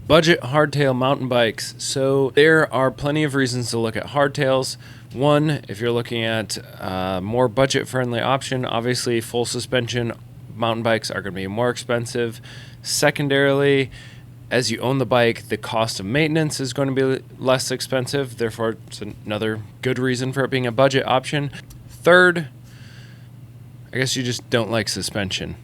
Budget hardtail mountain bikes. So there are plenty of reasons to look at hardtails. One, if you're looking at a more budget-friendly option, obviously full suspension mountain bikes are going to be more expensive. Secondarily, as you own the bike, the cost of maintenance is going to be less expensive. Therefore, it's another good reason for it being a budget option. Third, I guess you just don't like suspension.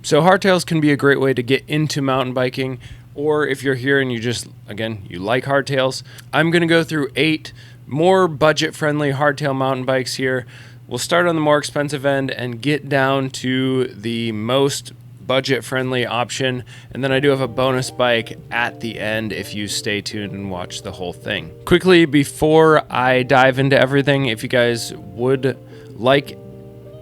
So hardtails can be a great way to get into mountain biking. Or if you're here and you just, again, you like hardtails, I'm going to go through 8 more budget-friendly hardtail mountain bikes here. We'll start on the more expensive end and get down to the most budget-friendly option. And then I do have a bonus bike at the end if you stay tuned and watch the whole thing. Quickly, before I dive into everything, if you guys would like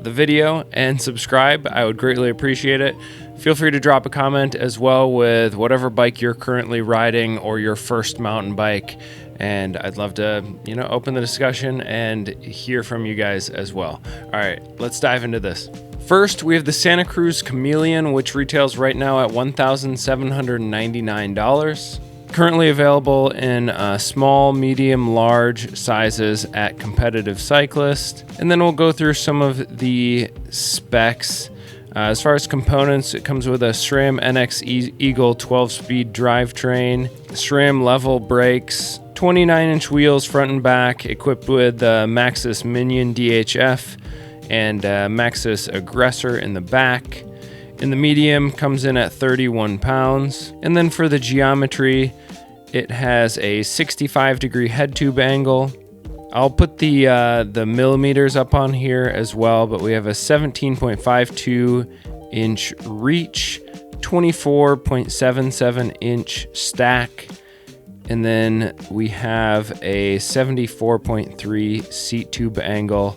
the video and subscribe, I would greatly appreciate it. Feel free to drop a comment as well with whatever bike you're currently riding or your first mountain bike, and I'd love to, open the discussion and hear from you guys as well. All right, let's dive into this. First, we have the Santa Cruz Chameleon, which retails right now at $1,799. Currently available in small, medium, large sizes at Competitive Cyclist. And then we'll go through some of the specs. As far as components, it comes with a SRAM NX Eagle 12-speed drivetrain, SRAM level brakes, 29-inch wheels front and back, equipped with Maxxis Minion DHF and Maxxis Aggressor in the back. In the medium, comes in at 31 pounds. And then for the geometry, it has a 65-degree head tube angle. I'll put the millimeters up on here as well, but we have a 17.52-inch reach, 24.77-inch stack, and then we have a 74.3 seat tube angle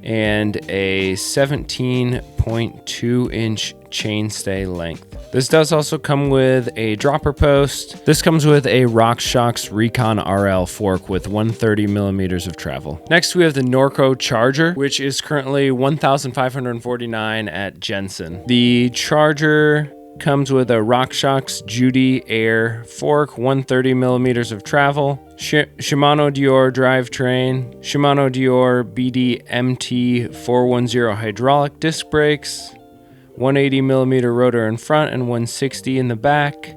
and a 17.2-inch chainstay length. This does also come with a dropper post. This comes with a RockShox Recon RL fork with 130 millimeters of travel. Next, we have the Norco Charger, which is currently $1,549 at Jensen. The Charger comes with a RockShox Judy Air fork, 130 millimeters of travel, Shimano Dior drivetrain, Shimano Dior BD MT 410 hydraulic disc brakes, 180 millimeter rotor in front and 160 in the back,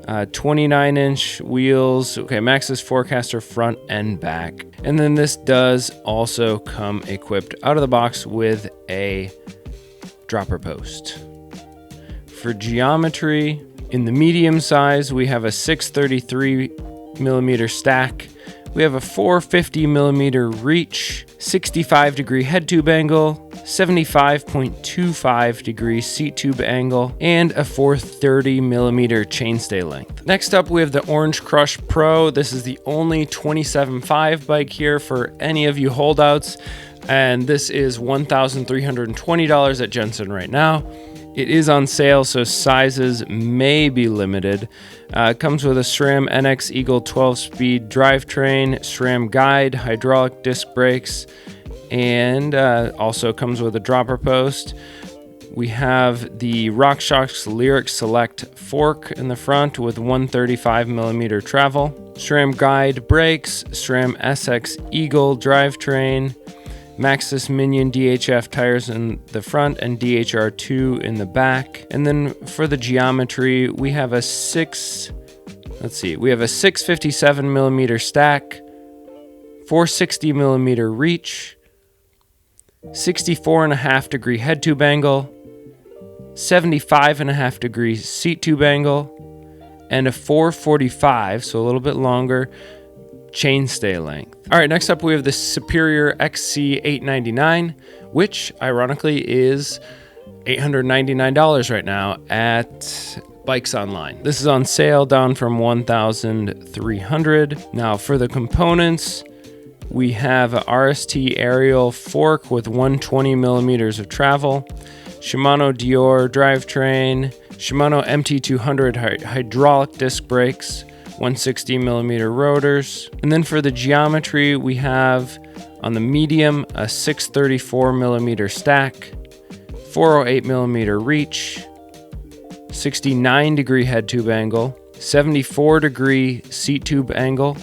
29-inch wheels, Maxxis Forecaster front and back. And then this does also come equipped out of the box with a dropper post. For geometry, in the medium size, we have a 633 millimeter stack. We have a 450 millimeter reach, 65 degree head tube angle, 75.25 degree seat tube angle, and a 430 millimeter chainstay length. Next up, we have the Orange Crush Pro. This is the only 27.5 bike here for any of you holdouts, and this is $1,320 at Jensen right now. It is on sale, so sizes may be limited. It comes with a SRAM NX Eagle 12-speed drivetrain, SRAM guide, hydraulic disc brakes, and also comes with a dropper post. We have the RockShox Lyric Select fork in the front with 135 millimeter travel, SRAM guide brakes, SRAM SX Eagle drivetrain, Maxxis Minion DHF tires in the front and DHR2 in the back. And then for the geometry, we have a 657 millimeter stack, 460 millimeter reach, 64.5 degree head tube angle, 75.5 degree seat tube angle, and a 445, so a little bit longer, chainstay length. All right, next up we have the Superior XC899, which ironically is $899 right now at Bikes Online. This is on sale, down from $1,300. Now for the components, we have a RST aerial fork with 120 millimeters of travel, Shimano Dior drivetrain, Shimano MT200 hydraulic disc brakes, 160 millimeter rotors. And then for the geometry, we have on the medium a 634 millimeter stack, 408 millimeter reach, 69 degree head tube angle, 74 degree seat tube angle,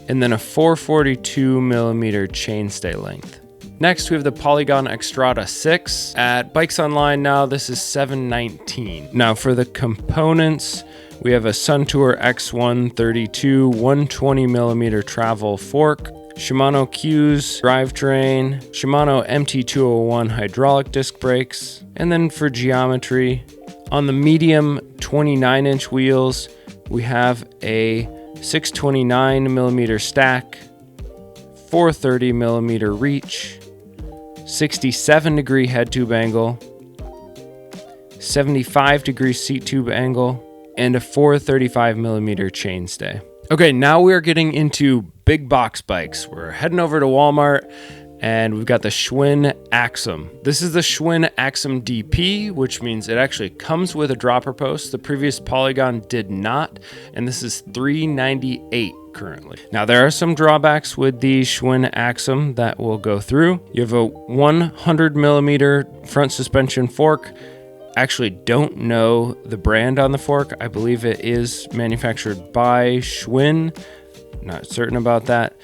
and then a 442 millimeter chainstay length. Next, we have the Polygon Extrada 6. At Bikes Online now, this is $719. Now for the components, we have a Suntour X132 120 millimeter travel fork, Shimano Q's drivetrain, Shimano MT201 hydraulic disc brakes, and then for geometry, on the medium 29-inch wheels, we have a 629 millimeter stack, 430 millimeter reach, 67 degree head tube angle, 75 degree seat tube angle, and a 435 millimeter chainstay. Okay, now we're getting into big box bikes. We're heading over to Walmart and we've got the Schwinn Axum. This is the Schwinn Axum DP, which means it actually comes with a dropper post. The previous Polygon did not, and this is $398 currently. Now there are some drawbacks with the Schwinn Axum that we'll go through. You have a 100 millimeter front suspension fork. Actually don't know the brand on the fork. I believe it is manufactured by Schwinn. Not certain about that.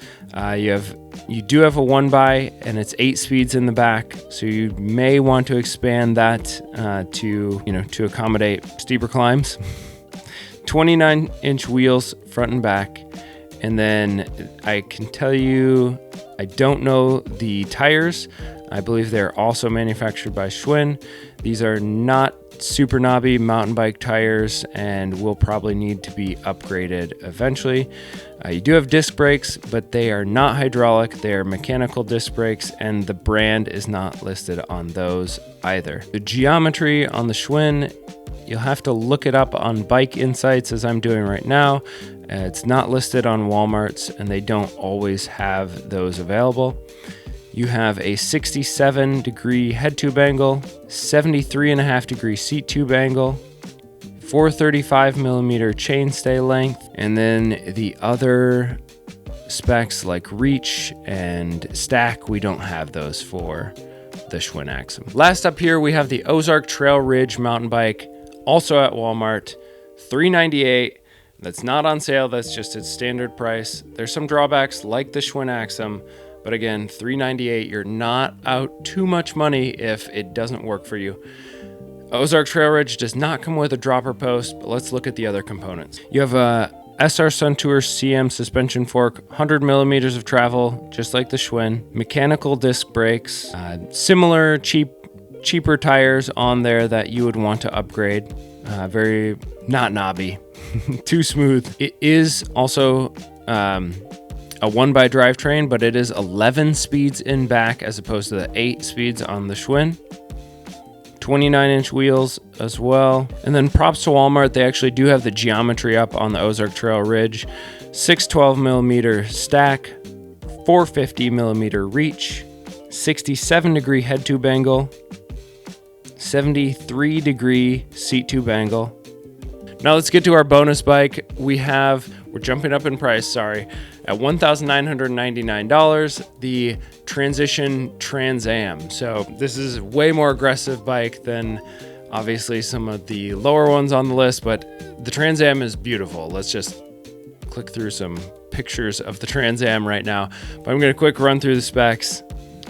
You do have a 1x and it's 8 speeds in the back, so you may want to expand that to accommodate steeper climbs. 29-inch wheels front and back, and then I can tell you I don't know the tires. I believe they're also manufactured by Schwinn. These are not super knobby mountain bike tires and will probably need to be upgraded eventually. You do have disc brakes, but they are not hydraulic. They are mechanical disc brakes, and the brand is not listed on those either. The geometry on the Schwinn, you'll have to look it up on Bike Insights as I'm doing right now. It's not listed on Walmart's, and they don't always have those available. You have a 67 degree head tube angle, 73.5 degree seat tube angle, 435 millimeter chainstay length, and then the other specs like reach and stack, we don't have those for the Schwinn Axum. Last up here, we have the Ozark Trail Ridge mountain bike, also at Walmart, $398. That's not on sale, that's just its standard price. There's some drawbacks like the Schwinn Axum, but again, $398, you're not out too much money if it doesn't work for you. Ozark Trail Ridge does not come with a dropper post, but let's look at the other components. You have a SR Suntour CM suspension fork, 100 millimeters of travel, just like the Schwinn. Mechanical disc brakes, similar cheaper tires on there that you would want to upgrade. Very not knobby, too smooth. It is also a 1x drivetrain, but it is 11 speeds in back as opposed to the 8 speeds on the Schwinn. 29-inch wheels as well. And then props to Walmart, they actually do have the geometry up on the Ozark Trail Ridge. 612 millimeter stack, 450 millimeter reach, 67 degree head tube angle, 73 degree seat tube angle. Now let's get to our bonus bike. We're jumping up in price, at $1,999, the Transition Trans Am. So this is a way more aggressive bike than obviously some of the lower ones on the list, but the Trans Am is beautiful. Let's just click through some pictures of the Trans Am right now, but I'm going to quick run through the specs.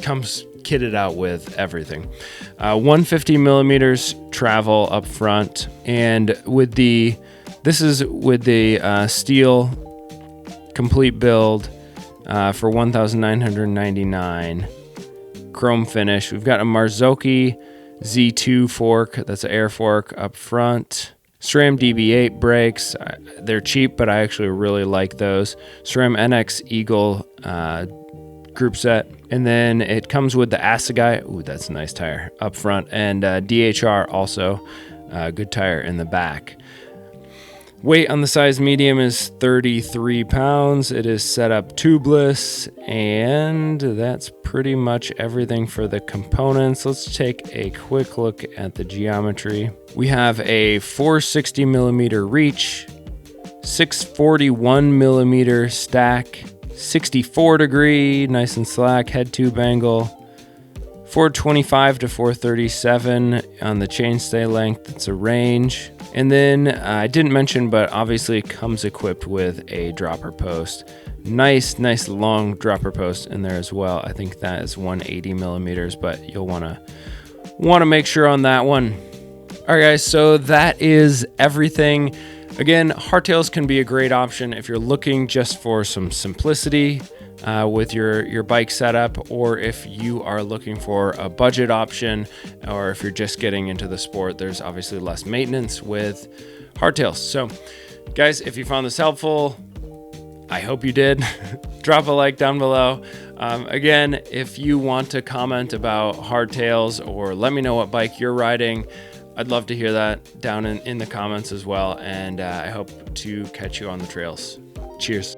Comes kitted out with everything. 150 millimeters travel up front, and this is with the steel complete build for $1,999. Chrome finish. We've got a Marzocchi Z2 fork. That's an air fork up front. SRAM DB8 brakes. They're cheap, but I actually really like those. SRAM NX Eagle group set. And then it comes with the Assegai. Ooh, that's a nice tire up front. And DHR also a good tire in the back. Weight on the size medium is 33 pounds. It is set up tubeless, and that's pretty much everything for the components. Let's take a quick look at the geometry. We have a 460 millimeter reach, 641 millimeter stack, 64 degree, nice and slack head tube angle, 425 to 437 on the chainstay length. It's a range. And then I didn't mention, but obviously it comes equipped with a dropper post. Nice long dropper post in there as well. I think that is 180 millimeters, but you'll want to make sure on that one. All right, guys, so that is everything. Again, hardtails can be a great option if you're looking just for some simplicity with your bike setup, or if you are looking for a budget option, or if you're just getting into the sport. There's obviously less maintenance with hardtails. So guys, if you found this helpful, I hope you did. Drop a like down below. Again, if you want to comment about hardtails or let me know what bike you're riding, I'd love to hear that down in the comments as well. And I hope to catch you on the trails. Cheers.